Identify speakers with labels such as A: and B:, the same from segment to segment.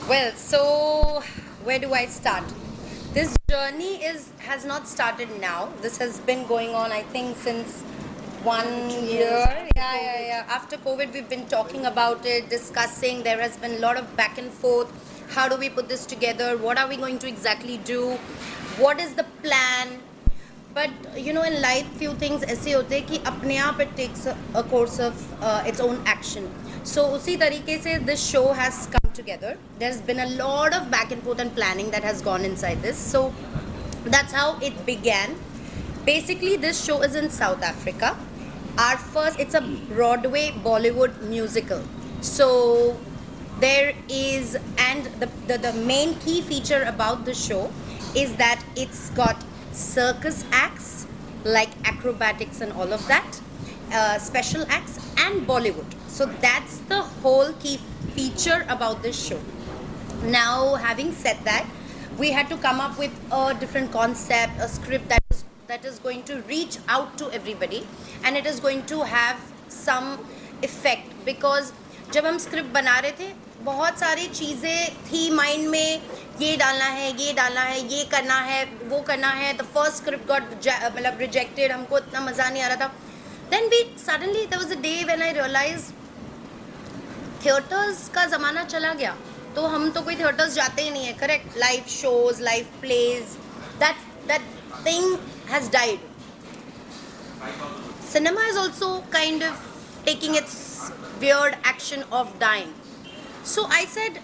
A: Well, so where do I start? This journey has not started now. This has been going on, I think, since 1 year. Yeah. After COVID, we've been talking about it, discussing. There has been a lot of back and forth. How do we put this together? What are we going to exactly do? What is the plan? But in life, few things ऐसे होते हैं कि अपने आप it takes a course of its own action. So उसी तरीके से this show has come together. There's been a lot of back and forth and planning that has gone inside this. So that's how it began. Basically, this show is in South Africa. It's a Broadway Bollywood musical. So there is, and the main key feature about the show is that it's got circus acts like acrobatics and all of that, special acts, and Bollywood. So that's the whole key feature about this show. Now, having said that, we had to come up with a different concept, a script that is going to reach out to everybody, and it is going to have some effect, because जब हम script बना रहे थे बहुत सारी चीज़ें थी mind में, ये डालना है, ये डालना है, ये करना है, वो करना है. द फर्स्ट स्क्रिप्ट गॉट मतलब रिजेक्टेड, हमको इतना मज़ा नहीं आ रहा था. Then we suddenly there was a day when I realise theatres का ज़माना चला गया. तो हम तो कोई थिएटर्स जाते ही नहीं है, correct. Live shows, live plays, that thing has died. Cinema is also kind of taking its weird action of dying. So I said,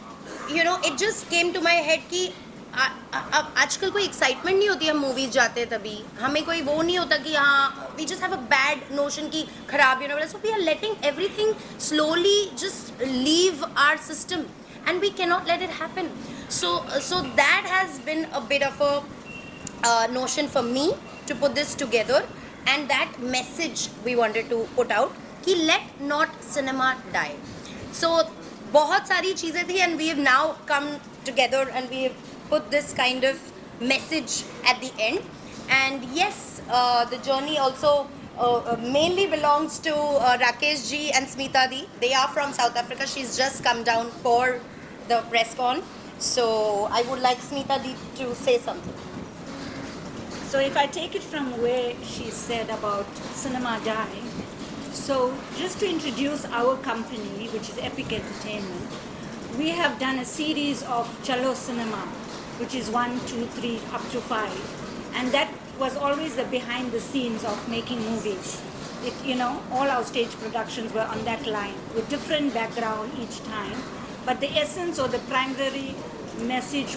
A: it just came to my head कि आजकल कोई एक्साइटमेंट नहीं होती. हम मूवीज जाते हैं तभी हमें कोई वो नहीं होता कि हाँ, we just have a bad notion की खराब so we are letting everything slowly just leave our system, and we cannot let it happen. So that has been a bit of a notion for me to put this together, and that message we wanted to put out कि let not cinema die. So बहुत सारी चीज़ें थी, and we have now come together and we have put this kind of message at the end. And yes, the journey also mainly belongs to Rakesh ji and Smita di. They are from South Africa. She's just come down for the press con. So I would like Smita di to say something.
B: So if I take it from where she said about cinema dying, so just to introduce our company, which is Epic Entertainment, we have done a series of Chalo Cinema, which is 1, 2, 3, up to 5. And that was always the behind the scenes of making movies. All our stage productions were on that line with different background each time. But the essence or the primary message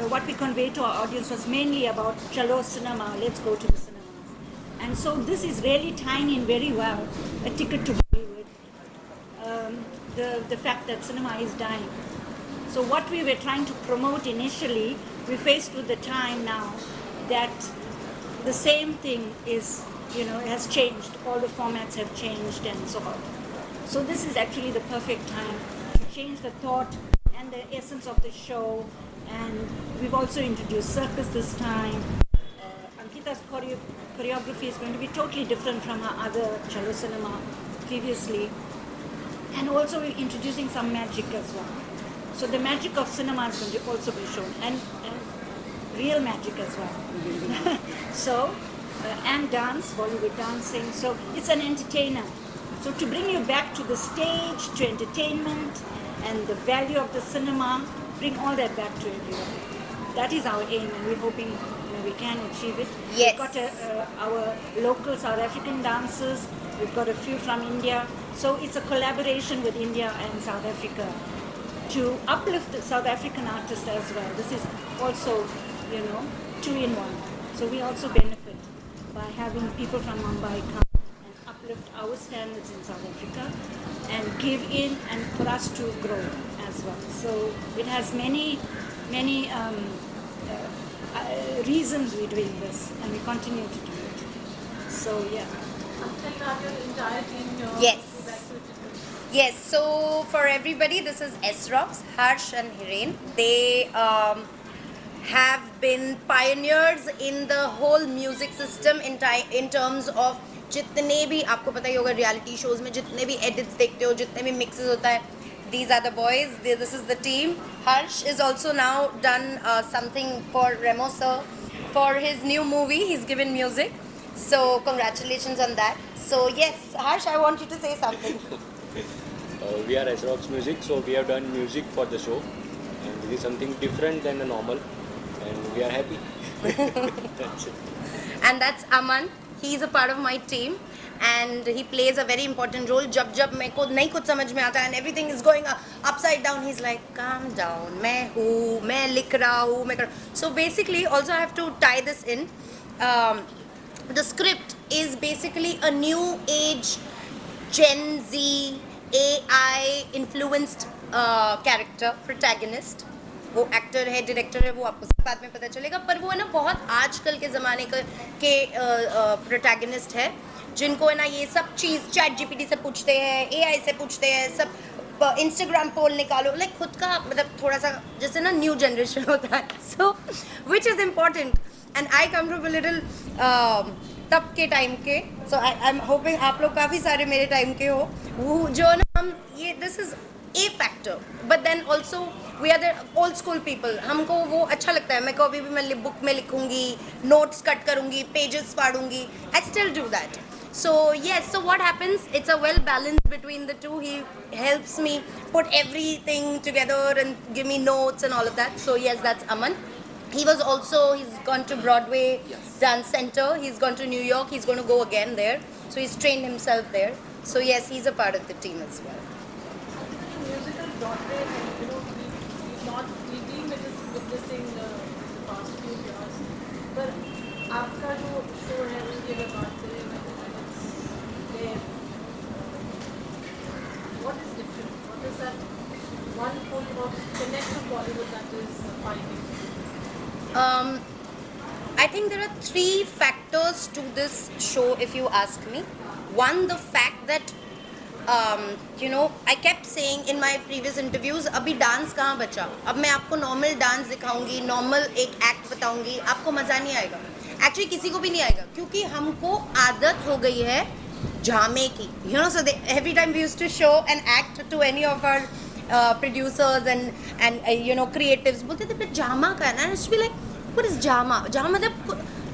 B: what we conveyed to our audience was mainly about Chalo Cinema, let's go to the cinemas. And so this is really tying in very well a ticket to Bollywood, the fact that cinema is dying. So what we were trying to promote initially, we faced with the time now that the same thing is, has changed. All the formats have changed and so on. So this is actually the perfect time to change the thought and the essence of the show. And we've also introduced circus this time. Ankita's choreography is going to be totally different from her other Chalo Cinema previously. And also we're introducing some magic as well. So the magic of cinema is going to also be shown, and real magic as well. So, and dance, Bollywood dancing. So it's an entertainer. So to bring you back to the stage, to entertainment, and the value of the cinema, bring all that back to everyone. That is our aim, and we're hoping we can achieve it.
A: Yes.
B: We've got our local South African dancers. We've got a few from India. So it's a collaboration with India and South Africa to uplift the South African artists as well. This is also, 2-in-1. So we also benefit by having people from Mumbai come and uplift our standards in South Africa and give in, and for us to grow as well. So it has many reasons we're doing this, and we continue to do it. So yeah.
A: Yes. Yes, so for everybody, this is S-Rocks, Harsh and Hiren. They have been pioneers in the whole music system in terms of जितने भी आपको पता ही होगा reality shows में जितने भी edits देखते हो, जितने भी मिक्सेस होता है, these are the boys, this is the team. Harsh is also now done something for Remo sir for his new movie. He's given music, so congratulations on that. So yes, Harsh, I want you to say something.
C: We are S-Rocks Music, so we have done music for the show, and this is something different than the normal, and we are happy. That's it.
A: And that's Aman. He's a part of my team and he plays a very important role. जब मेरे को नहीं कुछ समझ में आता and everything is going upside down, he's like calm down, मैं हूँ, मैं लिख रहा हूँ, मैं कर. So basically, also I have to tie this in. The script is basically a new age Gen Z AI influenced character protagonist. वो actor है, डायरेक्टर है, वो आपको सब बाद में पता चलेगा, पर वो है ना बहुत आजकल के ज़माने के प्रोटैगनिस्ट है जिनको है ना ये सब चीज़ चैट जीपीटी से पूछते हैं, एआई से पूछते हैं, सब इंस्टाग्राम पोल निकालो, लाइक खुद का मतलब थोड़ा सा जैसे ना न्यू जनरेशन होता है, so which is important and I come from a little तब के टाइम के, सो आई एम होपिंग आप लोग काफ़ी सारे मेरे टाइम के हो, वो जो ना हम ये this is a factor, but then also we are the old school people, हमको वो अच्छा लगता है, मैं कभी भी मैं बुक में लिखूंगी, नोट्स कट करूंगी, पेजेस फाड़ूंगी, I still do that. So yes, so what happens, it's a well balance between the two. He helps me put everything together and give me notes and all of that. So yes, that's Aman. He's gone to Broadway Dance Center, he's gone to New York, he's going to go again there, so he's trained himself there. So yes, he's a part of the team as well.
D: Musical Broadway, we've been witnessing the past few years. पर आपका जो show है उसकी अगर बात करें, what is different? What is that one point of connect to Bollywood that is finding?
A: I think there are three factors to this show, if you ask me. One, the fact that I kept saying in my previous interviews, अभी dance कहाँ बचा, अब मैं आपको normal dance दिखाऊंगी, normal एक act बताऊंगी, आपको मज़ा नहीं आएगा, एक्चुअली किसी को भी नहीं आएगा, क्योंकि हमको आदत हो गई है ड्रामे की, so every time we used to show an act to any of our producers and creatives, बोलते थे फिर ड्रामा का है ना, and be like, what is drama मतलब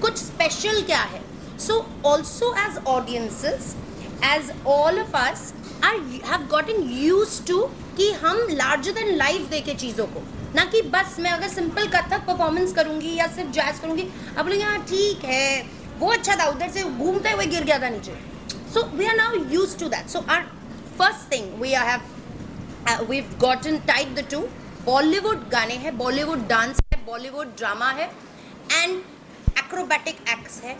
A: कुछ स्पेशल क्या है. So also as audiences, as all of us have gotten used to कि हम larger than life देखे चीज़ों को, ना कि बस मैं अगर सिंपल कथक परफॉर्मेंस करूँगी या सिर्फ जैज करूँगी, आप बोलेंगे हाँ ठीक है, वो अच्छा था, उधर से घूमते हुए गिर गया था नीचे. So we are now used to that. So our first thing we've gotten tied the two. Bollywood गाने हैं, Bollywood dance है, Bollywood drama है, and acrobatic acts है.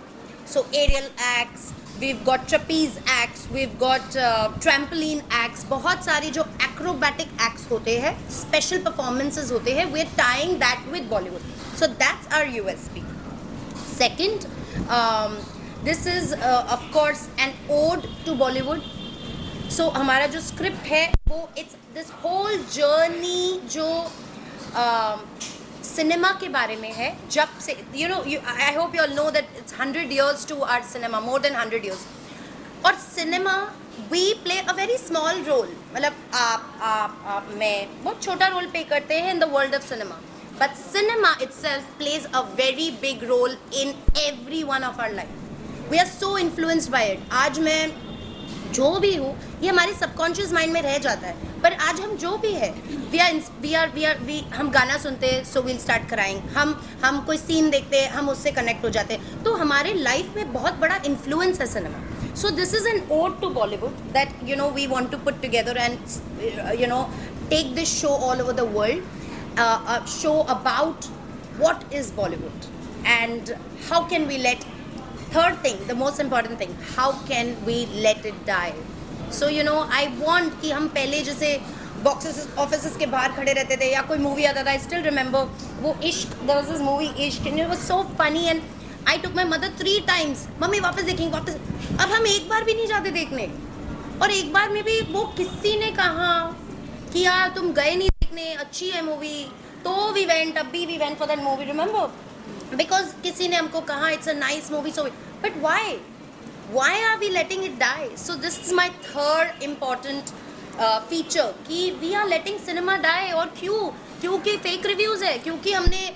A: So aerial acts, we've got trapeze acts, we've got trampoline acts, बहुत सारी जो acrobatic acts होते हैं, special performances होते हैं, we're tying that with Bollywood. So that's our USP. Second, this is of course an ode to Bollywood. So हमारा जो script है वो it's this whole journey जो सिनेमा के बारे में है, जब से I hope you all know that it's 100 years to our cinema, more than 100 years. और cinema we play a very small role, मतलब आप मैं बहुत छोटा रोल प्ले करते हैं in the world of cinema, but cinema itself plays a very big role in every one of our life. We are so influenced by it. आज मैं जो भी हूँ ये हमारे सबकॉन्शियस माइंड में रह जाता है, पर आज हम जो भी है हम गाना सुनते हैं सो विल स्टार्ट क्राइंग, हम कोई सीन देखते हैं हम उससे कनेक्ट हो जाते हैं, तो हमारे लाइफ में बहुत बड़ा इन्फ्लुएंस है cinema. So this is an ode to Bollywood that we want to put together and take this show all over the world, a show about what is Bollywood and how can we let. Third thing, the most important thing, how can we let it die? So I want कि हम पहले जैसे boxes offices के बाहर खड़े रहते थे या कोई मूवी आता था, I still remember वो इश्क, there was this movie इश्क and it was so funny and I took my mother 3 times, mummy वापस देखेंगे वापस. अब हम एक बार भी नहीं जाते देखने, और एक बार में भी वो किसी ने कहा कि यार तुम गए नहीं देखने, अच्छी है मूवी, तो we went, अभी we went for that movie, remember? Because किसी ने हमको कहा it's a nice movie, so but why? why are we letting it die? So this is my third important feature कि we are letting cinema die. और क्योंकि fake reviews है, क्योंकि हमने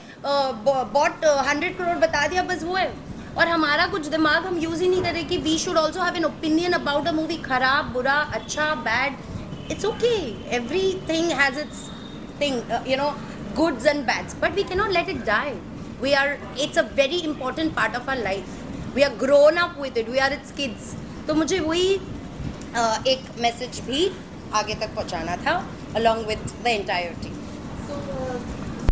A: bought 100 करोड़ बता दिया, बस वो है. और हमारा कुछ दिमाग हम यूज़ ही नहीं कर रहे कि we should also have an opinion about a movie. खराब, बुरा, अच्छा, bad. It's okay. Everything has its thing, goods and bads. But we cannot let it die. It's a very important part of our life. We are grown up with it. We are its kids. तो मुझे वही एक message भी आगे तक पहुंचाना था along with the entire team.
D: So,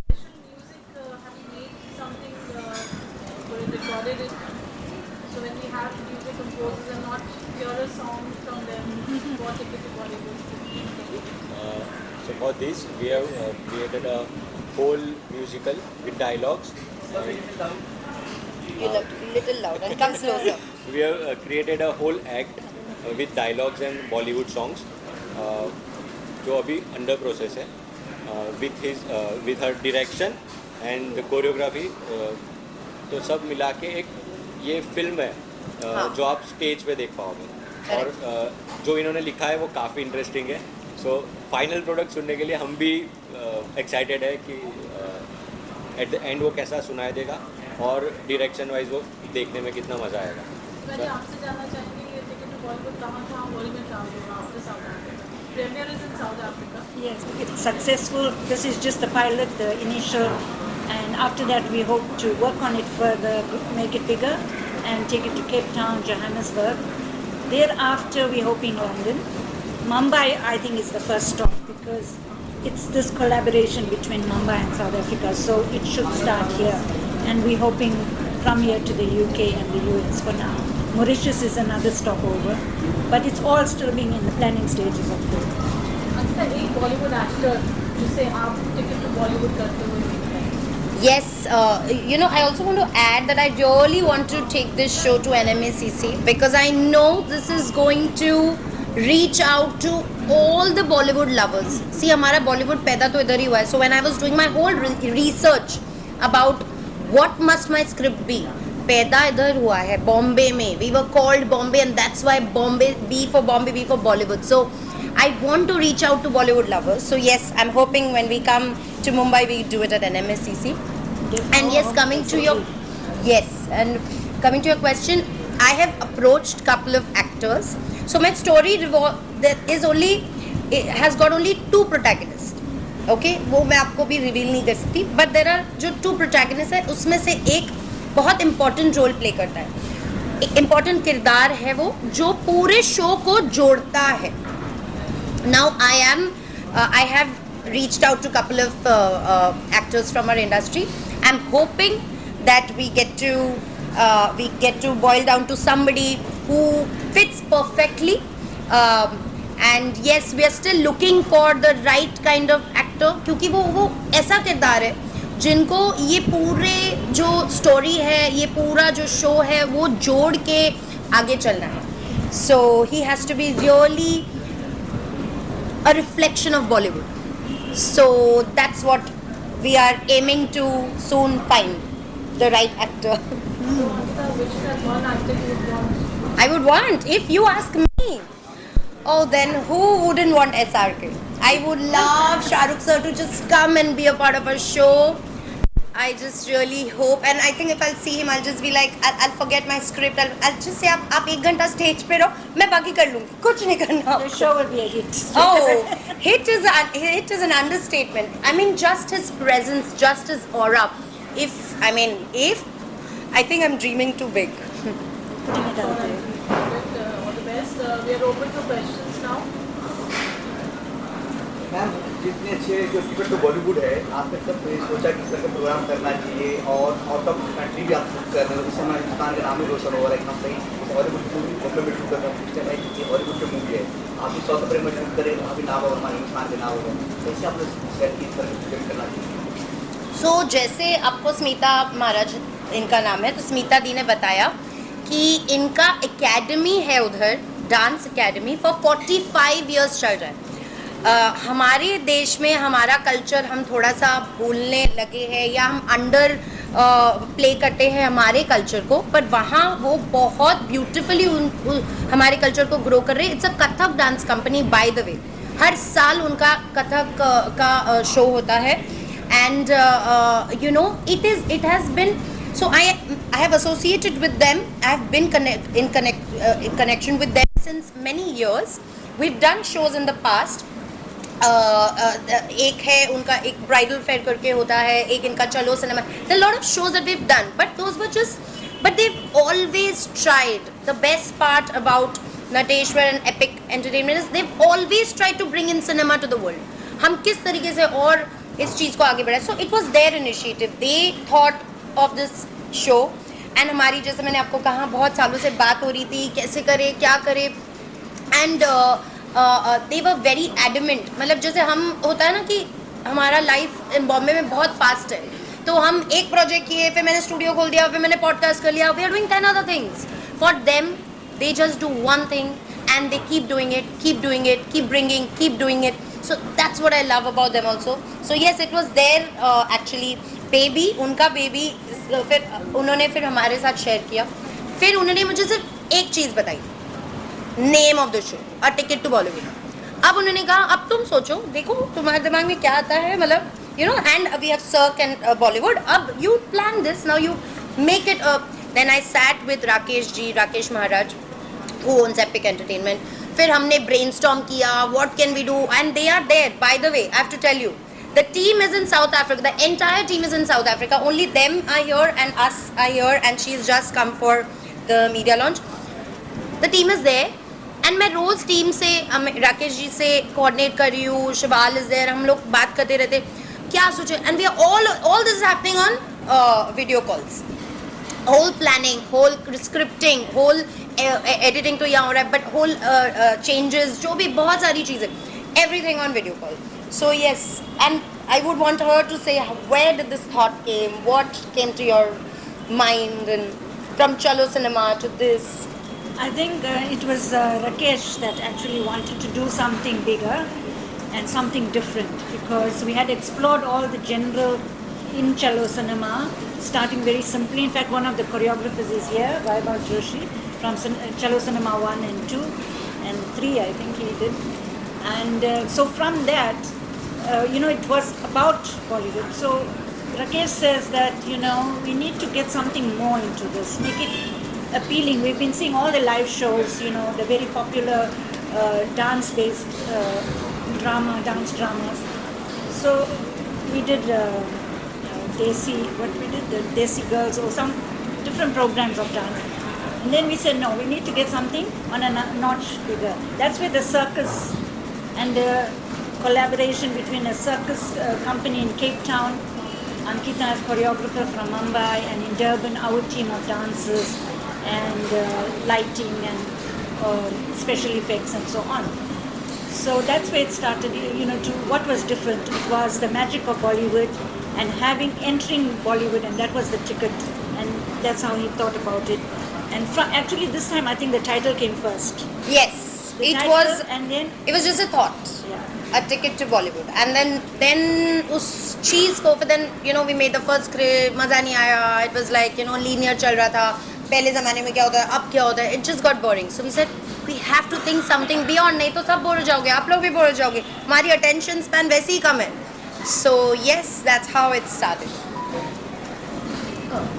D: special music, have you made something for it, recorded it? So when we have music composers and not hear a song from them, what if it is Bollywood?
C: So for this, we have created a whole musical with dialogues.
A: You look little loud and come closer.
C: We have created a whole act with dialogues and Bollywood songs, जो अभी under process है, with her direction and the choreography. तो सब मिला के एक ये film है जो आप स्टेज पे देख पाओगे. और जो इन्होंने लिखा है वो काफ़ी इंटरेस्टिंग है. सो फाइनल प्रोडक्ट सुनने के लिए हम भी एक्साइटेड है कि एट द एंड वो कैसा सुनाई देगा और डायरेक्शन वाइज वो देखने में कितना मज़ा आएगा.
D: मैंने आपसे जानना चाहेंगे ये टिकट टू बॉलीवुड कहाँ बॉलीवुड ट्रैवल होगा after South Africa. Premiere is in South Africa.
B: Yes, it's successful. This is just the pilot, the initial, and after that we hope to work on it further, make it bigger, and take it to Cape Town, Johannesburg. Thereafter, we hope in London. Mumbai, I think, is the first stop because it's this collaboration between Mumbai and South Africa. So it should start here, and we're hoping from here to the UK and the US for now. Mauritius is another stopover, but it's all still being in the planning stages of the.
D: अच्छा, एक Bollywood actor जिसे आप ticket to Bollywood करते हुए देख रहे हैं.
A: Yes, I also want to add that I really want to take this show to NMACC because I know this is going to reach out to all the Bollywood lovers. See, हमारा Bollywood पैदा तो इधर ही हुआ है. So when I was doing my whole research about what must my script be, पैदा इधर हुआ है बॉम्बे में. We were called Bombay and that's why Bombay, B for Bombay, B for Bollywood. So I want to reach out to Bollywood lovers. So yes, I'm hoping when we come to Mumbai, we do it at NMSCC. And yes, coming to your question, I have approached couple of actors. So my story has got only 2 protagonists. Okay, वो मैं आपको भी reveal नहीं कर सकती. But there are जो 2 protagonists है, उसमें से एक बहुत important role play करता है. एक important किरदार है वो जो पूरे शो को जोड़ता है. Now I have reached out to couple of actors from our industry. I'm hoping that we get to boil down to somebody who fits perfectly. And yes, we are still looking for the right kind of actor क्योंकि वो ऐसा किरदार है जिनको ये पूरे जो story है, ये पूरा जो शो है, वो जोड़ के आगे चलना है. So he has to be really a reflection of Bollywood. So that's what we are aiming to soon find, the right actor.
D: So Ankita, which is that one actor you would want?
A: I would want, if you ask me, oh then who wouldn't want SRK? I would love Shah Rukh sir to just come and be a part of our show. I just really hope, and I think if I'll see him, I'll just be like, I'll forget my script. I'll just say, आप 1 घंटा stage पे रहो, मैं बाकी कर लूँगी, कुछ नहीं करना.
B: The show will be a hit.
A: Oh, hit is an understatement. I mean, just his presence, just his aura. If I think I'm dreaming too big.
B: Putting it out there.
D: All the best. We are open to questions now.
E: Ma'am, जितने अच्छे जो ticket तो बॉलीवुड है, आपने कब सोचा कि इस तरह का प्रोग्राम करना चाहिए और आउट ऑफ कंट्री भी आप शूट कर रहे हो, जिससे हमारे हिंदुस्तान का नाम भी रोशन हो रहा है एकदम सही. हॉलीवुड की मूवी बॉम्बे में शूट कर रहा हूँ, इस टाइम हॉलीवुड की मूवी है, आप भी साउथ अफ्रीका में शूट करें, अभी नाम होगा हमारे हिंदुस्तान के नाम होगा, कैसे आपने सेट की इस तरह की टिकट करना चाहिए?
A: So जैसे आपको स्मिता महाराज इनका नाम है, तो स्मिता दी ने बताया कि इनका एकेडमी है उधर, डांस एकेडमी फॉर 45 ईयर्स चल रहा है. हमारे देश में हमारा कल्चर हम थोड़ा सा भूलने लगे हैं या हम अंडर प्ले करते हैं हमारे कल्चर को, पर वहाँ वो बहुत ब्यूटिफुली हमारे कल्चर को ग्रो कर रहे हैं. It's a Kathak dance company by the way. हर साल उनका कथक का शो होता है. And you know it has been. So I have associated with them. I have been in connection with them since many years. We've done shows in the past. एक है उनका एक ब्राइडल फेयर करके होता है, एक इनका चलो cinema. There are a lot of shows that we've done, but those were just. But they've always tried. The best part about Nateshwar and Epic Entertainment is they've always tried to bring in cinema to the world. हम किस तरीके से और इस चीज़ को आगे बढ़ाएं. So it was their initiative. They thought of this show. And हमारी, जैसे मैंने आपको कहा, बहुत सालों से बात हो रही थी कैसे करें क्या करें. And they were very adamant. मतलब जैसे हम होता है ना कि हमारा लाइफ बॉम्बे में बहुत फास्ट है, तो हम एक प्रोजेक्ट किए, फिर मैंने स्टूडियो खोल दिया, फिर मैंने पॉडकास्ट कर लिया. We are doing 10 other things. For them, they just do one thing and they keep doing it, keep bringing, keep doing it. So that's what I love about them also. So yes, it was their actually baby, उनका baby. फिर उन्होंने फिर हमारे साथ share किया. फिर उन्होंने मुझे सिर्फ एक चीज़ बताई, name of the show, a ticket to Bollywood. अब उन्होंने कहा अब तुम सोचो, देखो तुम्हारे दिमाग में क्या आता है, मतलब you know, and we have Cirque and Bollywood. अब you plan this, now you make it. Then I sat with Rakesh Maharaj, who owns Epic Entertainment. फिर हमने brainstorm किया, what can we do, and they are there. By the way, I have to tell you, the team is in South Africa. The entire team is in South Africa. Only them are here and us are here, and she's just come for the media launch. The team is there, and मैं रोज team से राकेश जी से coordinate कर रही हूँ. शिवाल is there. हम लोग बात करते रहते क्या सोचे, and we are all this is happening on video calls. Whole planning, whole scripting, whole editing तो यहाँ हो रहा है, but whole changes, जो भी बहुत सारी चीज़ें, everything on video call. So yes, and I would want her to say where did this thought came, what came to your mind, and from Chalo Cinema to this.
B: I think it was Rakesh that actually wanted to do something bigger and something different, because we had explored all the general in Chalo Cinema, starting very simply. In fact, one of the choreographers is here, Vaibhav Joshi, from Chalo Cinema 1 and 2 and 3, I think he did. And so from that, it was about Bollywood. So Rakesh says that, we need to get something more into this, make it appealing. We've been seeing all the live shows, the very popular dance-based dance dramas. So we did the Desi Girls, or some different programs of dance. And then we said, no, we need to get something on a notch bigger. That's where the circus and the collaboration between a circus company in Cape Town, Ankita is choreographer from Mumbai, and in Durban, our team of dancers and lighting and special effects and so on. So that's where it started, to what was different. It was the magic of Bollywood and entering Bollywood, and that was the ticket. And that's how he thought about it. And actually this time I think the title came first.
A: Yes,
B: The
A: it
B: title,
A: was.
B: and then
A: It was just a thought.
B: yeah.
A: A ticket to Bollywood, and then उस चीज़ को, फिर then we made the first script, मज़ा नहीं आया. It was like linear चल रहा था. पहले ज़माने में क्या होता है, अब क्या होता है. It just got boring. So we said we have to think something beyond. नहीं तो सब बोर हो जाओगे, आप लोग भी बोर हो जाओगे. हमारी attention span वैसे ही कम है. So yes, that's how it started.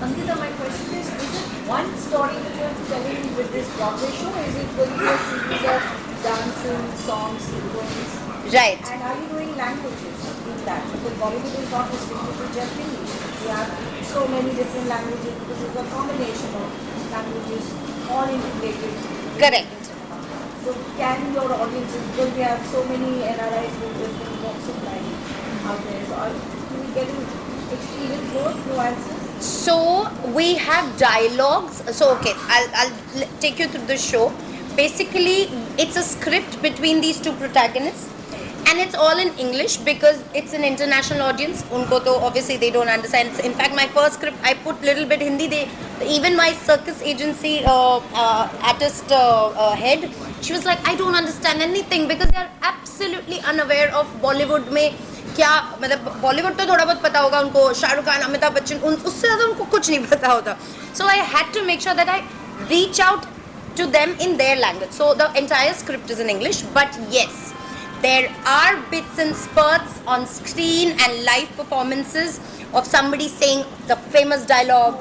F: Ankita, my question is it one story that you're telling with this Broadway show, or is it going to be a series of dancing, songs, sequence?
A: Right.
F: And are you doing languages in that? Because Bollywood is not restricted to just Hindi. We have so many different languages because it's a combination of languages, all integrated.
A: Correct.
F: So can your audiences, because we have so many NRIs with different walks of life out there, so do we get to experience those nuances?
A: So we have dialogues. So okay, I'll take you through the show. Basically, it's a script between these two protagonists, and it's all in English because it's an international audience. Unko to obviously they don't understand. In fact, my first script I put little bit Hindi. Even my circus agency artist head, she was like, I don't understand anything because they are absolutely unaware of Bollywood में क्या मतलब बॉलीवुड तो थोड़ा बहुत पता होगा उनको, शाहरुख खान, अमिताभ बच्चन, उससे ज़्यादा उनको कुछ नहीं पता होता. So I had to make sure that I reach out to them in their language. So the entire script is in English, but yes, there are bits and spurts on screen and live performances of somebody saying the famous dialogue.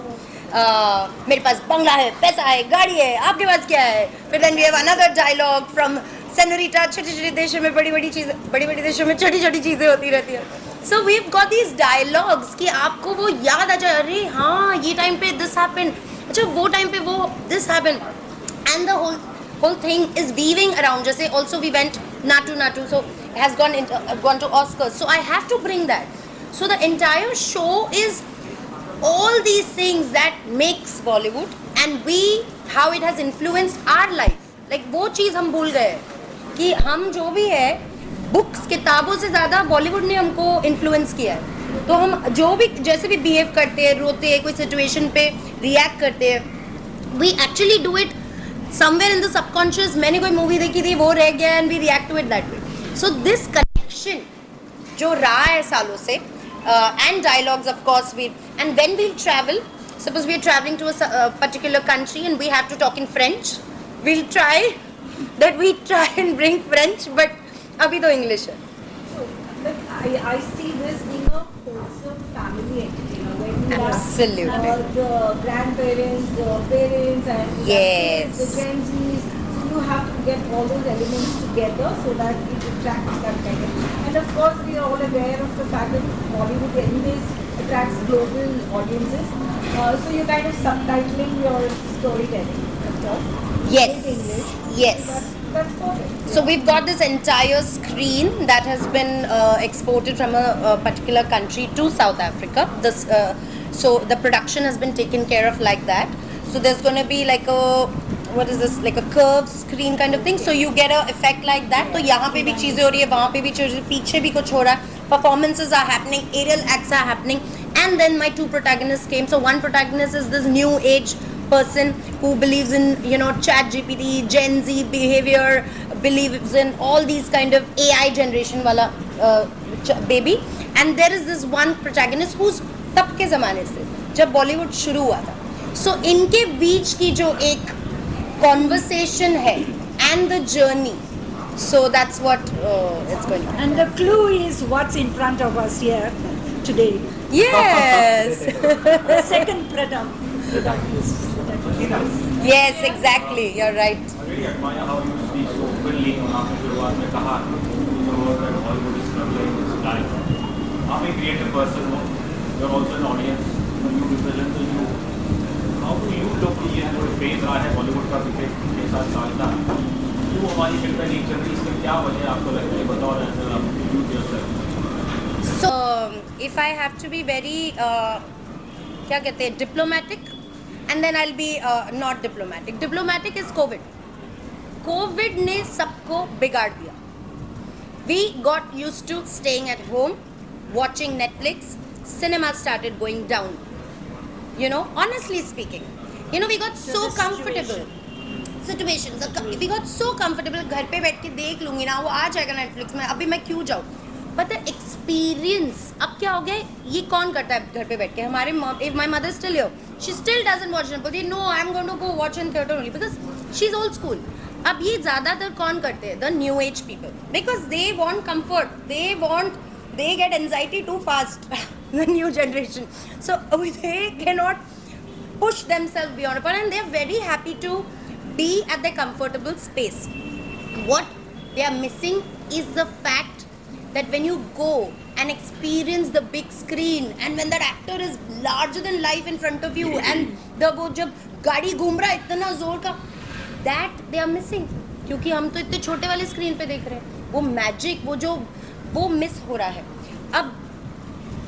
A: मेरे पास बंगला है, पैसा है, गाड़ी है, आपके पास क्या है? फिर then we have another dialogue from Senorita, छोटी-छोटी देशों में बड़ी-बड़ी चीजें, बड़ी-बड़ी देशों में छोटी-छोटी चीजें होती रहती है. So we've got these dialogues कि आपको वो याद आ जाए, अरे हाँ ये टाइम पे this happened, अच्छा वो टाइम पे वो this happened. And the whole thing is weaving around. Just say also we went Natu, so it has gone to Oscars. So I have to bring that. So the entire show is all these things that makes Bollywood, and how it has influenced our life. Like वो चीज़ हम भूल गए कि हम जो भी है books किताबों से ज़्यादा बॉलीवुड ने हमको इन्फ्लुएंस किया है. तो हम जो भी जैसे भी बिहेव करते हैं, रोते हैं, कोई सिचुएशन पे रिएक्ट करते हैं, we actually do it somewhere in the subconscious. मैंने कोई मूवी देखी थी, वो रह गया, and we react to it that way. So this connection जो रहा है सालों से, and dialogues of course and when we travel, suppose we are traveling to a particular country and we have to talk in French, we try and bring French, but अभी तो English है.
F: But I see this being a wholesome family entertainer where you
A: Absolutely.
F: have the grandparents, the parents, and
A: Yes.
F: the Gen Zs. So you have to get all those elements together so that it attracts that kind of. And of course, we are all aware of the fact that Bollywood anyways attracts global audiences. So you're kind of subtitling your storytelling, of course.
A: Yes.
F: In English.
A: Yes.
F: That's perfect.
A: So we've got this entire screen that has been exported from a particular country to South Africa. So the production has been taken care of like that. So there's going to be like like a curved screen kind of thing. So you get a effect like that. तो यहाँ पे भी चीजें हो रही है, वहाँ पे भी चीजें, पीछे भी कुछ हो रहा है. Performances are happening, aerial acts are happening, and then my two protagonists came. So one protagonist is this new age person who believes in chat GPT, Gen Z behavior, believes in all these kind of AI generation wala baby, and there is this one protagonist who's तब के ज़माने से जब बॉलीवुड शुरू हुआ था. So इनके बीच की जो एक conversation है and the journey, so that's what it's going on.
B: And the clue is what's in front of us here today.
A: Yes.
B: The second protagonist.
A: Yes, exactly. You're right.
G: I really admire how you speak so openly. आपने शुरुआत में कहा Hollywood is struggling in this time. आप एक creative person हो. You're also an audience. You represent the you. How do you look कि ये जो phase रहा है Bollywood का पिछले 6-7 साल का, क्यों हमारी फिल्में नहीं चल रही, इसका क्या वजह आपको लगता है? बताओ ना, you yourself.
A: So if I have to be very क्या कहते हैं, diplomatic, and then I'll be not diplomatic. Diplomatic is COVID. COVID ने सबको बिगाड़ दिया. We got used to staying at home, watching Netflix. Cinema started going down. Honestly speaking, we got so comfortable. Situations. We got so comfortable. घर पे बैठ के देख लूँगी ना, वो आ जाएगा Netflix में. अभी मैं क्यों जाऊँ? But the experience, अब क्या हो गया? ये कौन करता है घर पे बैठ के? हमारे if my mother is still here, she still doesn't watch Nepal. No, I'm going to go watch in theater only because she's old school. अब ये ज़्यादातर कौन करते हैं? The new age people, because they want comfort. They get anxiety too fast. The new generation. So they cannot push themselves beyond a point, and they are very happy to be at their comfortable space. What they are missing is the fact that when you go and experience the big screen, and when that actor is larger than life in front of you, and वो जब गाड़ी घूम रहा है इतना जोर का, that they are missing, क्योंकि हम तो इतने छोटे वाले स्क्रीन पे देख रहे हैं. वो मैजिक, वो मिस हो रहा है. अब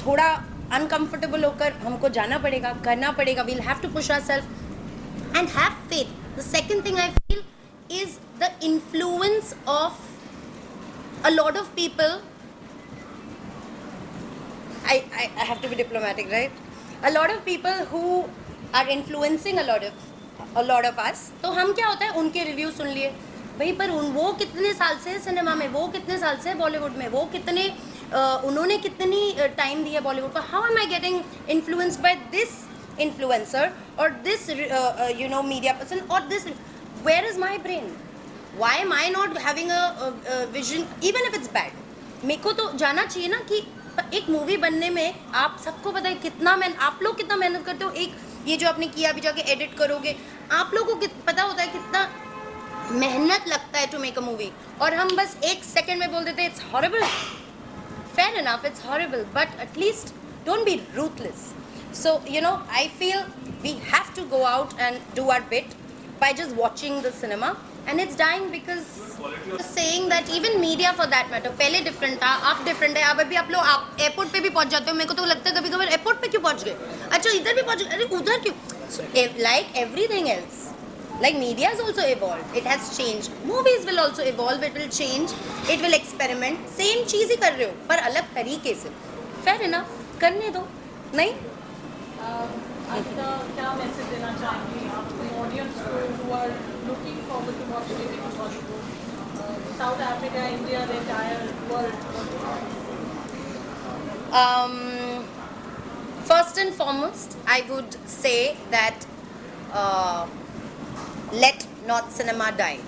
A: थोड़ा अनकंफर्टेबल होकर हमको जाना पड़ेगा, करना पड़ेगा. we'll have to push ourselves and have faith. The second thing I feel is the influence of a lot of people. I have to be diplomatic, right? A lot of people who are influencing a lot of us. तो हम क्या होता है, उनके review सुन लिए भाई, पर वो कितने साल से है सिनेमा में, वो कितने साल से है बॉलीवुड में, वो कितने उन्होंने कितनी टाइम दी है बॉलीवुड को, how am I getting influenced by this influencer और दिस मीडिया पर्सन और this, where is my brain, why am I not having a vision even if it's bad? मेरे को तो जाना चाहिए ना कि एक मूवी बनने में आप सबको पता है कितना आप लोग कितना मेहनत करते हो, एक ये जो आपने किया अभी जाके एडिट करोगे, आप लोगों को पता होता है कितना मेहनत लगता है टू मेक अ मूवी, और हम बस एक सेकंड में बोल देते हैं it's horrible. Fair enough, it's horrible, but at least don't be ruthless. So, I feel we have to go out and do our bit by just watching the cinema, and it's dying because saying that even media for that matter, पहले different था, अब different है. अब अभी आप लोग airport पे भी पहुंच जाते हो, मेरे को तो लगता है कभी कभी एयरपोर्ट पे क्यों पहुंच गए, अच्छा इधर भी पहुंच गए, अरे उधर क्यों. So, like everything else, like media has also evolved, it has changed, movies will also evolve, it will change, it will experiment, same चीज़ ही कर रहे हो पर अलग तरीके से. Fair enough, करने दो. नहीं
D: आज का क्या मैसेज देना चाहेंगे आप ऑडियंस को who are looking forward to watch TV on Bollywood, South Africa, India, the entire world?
A: First and foremost, I would say that let not cinema die.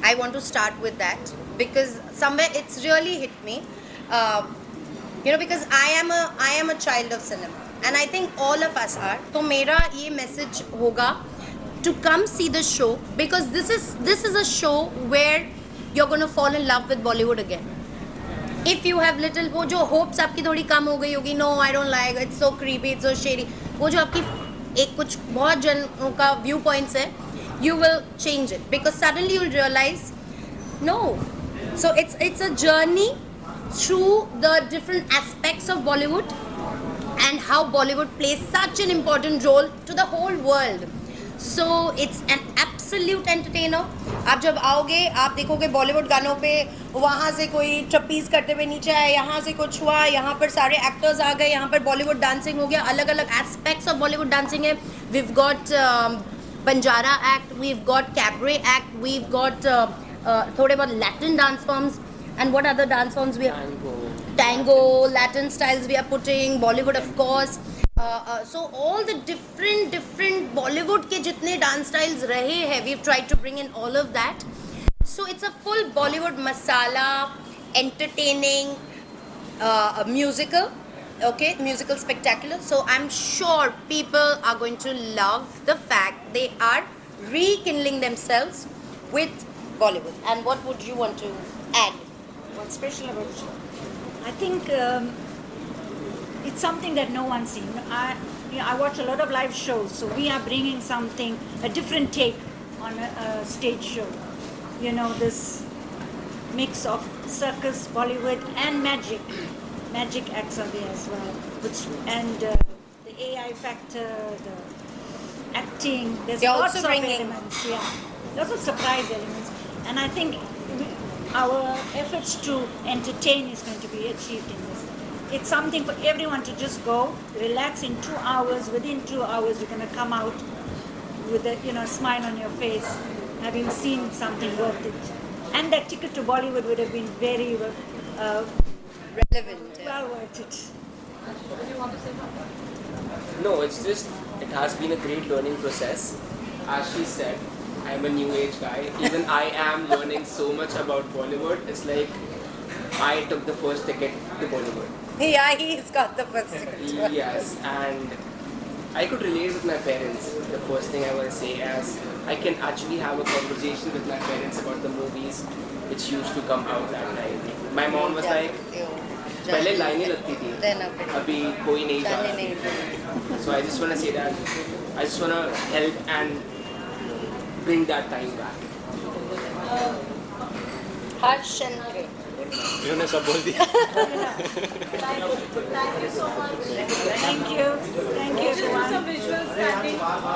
A: I want to start with that because somewhere it's really hit me. Because I am a child of cinema, and I think all of us are. तो मेरा ये message होगा to come see the show because this is a show where you're going to fall in love with Bollywood again. If you have little वो जो hopes आपकी थोड़ी कम हो गई होगी, no I don't like, it's so creepy, it's so shady, वो जो आपकी एक कुछ बहुत जनों का व्यू पॉइंट्स है, you will change it because suddenly you'll realize no. So it's a journey through the different aspects of Bollywood and how Bollywood plays such an important role to the whole world. So it's an absolute entertainer. आप जब आओगे आप देखोगे बॉलीवुड गानों पे वहाँ से कोई ट्रपीज करते हुए नीचे आए, यहाँ से कुछ हुआ, यहाँ पर सारे एक्टर्स आ गए, यहाँ पर बॉलीवुड डांसिंग हो गया, अलग अलग एस्पेक्ट्स ऑफ बॉलीवुड डांसिंग है. We've got Banjara act, we've got cabaret act, we've got थोड़े बहुत Latin dance forms, and what other dance forms we have? Tango, Latin styles we are putting, Bollywood of course. So all the different Bollywood के जितने dance styles रहे हैं, we've tried to bring in all of that. So it's a full Bollywood masala, entertaining, musical. Okay, musical spectacular. So I'm sure people are going to love the fact they are rekindling themselves with Bollywood. And what would you want to add?
B: What's special about the show? I think it's something that no one's seen. I watch a lot of live shows, so we are bringing something, a different take on a stage show. This mix of circus, Bollywood, and magic. Magic acts are there as well, the AI factor, the acting. There's
A: They're
B: lots
A: also
B: of
A: bringing-
B: elements. Yeah, lots of surprise elements, and I think our efforts to entertain is going to be achieved in this. It's something for everyone to just go, relax in 2 hours. Within 2 hours, you're going to come out with a smile on your face, having seen something worth it. And that ticket to Bollywood would have been very
A: Relevant.
B: well worth it.
D: Do you want to say something?
H: No, it's just, it has been a great learning process. As she said, I'm a new age guy. Even I am learning so much about Bollywood. It's like I took the first ticket to Bollywood.
A: Yeah, he's got the first ticket.
H: Yes, and I could relate with my parents. The first thing I want to say is I can actually have a conversation with my parents about the movies which used to come out that time. My mom was like, पहले लाइनें लगती थी, अभी कोई नहीं जा रहा. So I just want to say that I just want to help and bring that time back.
A: Harsh and Greg.
C: इन्होंने सब बोल दिया.
D: Thank you so much.
B: Thank you. Thank you, everyone.
D: Some visuals standing.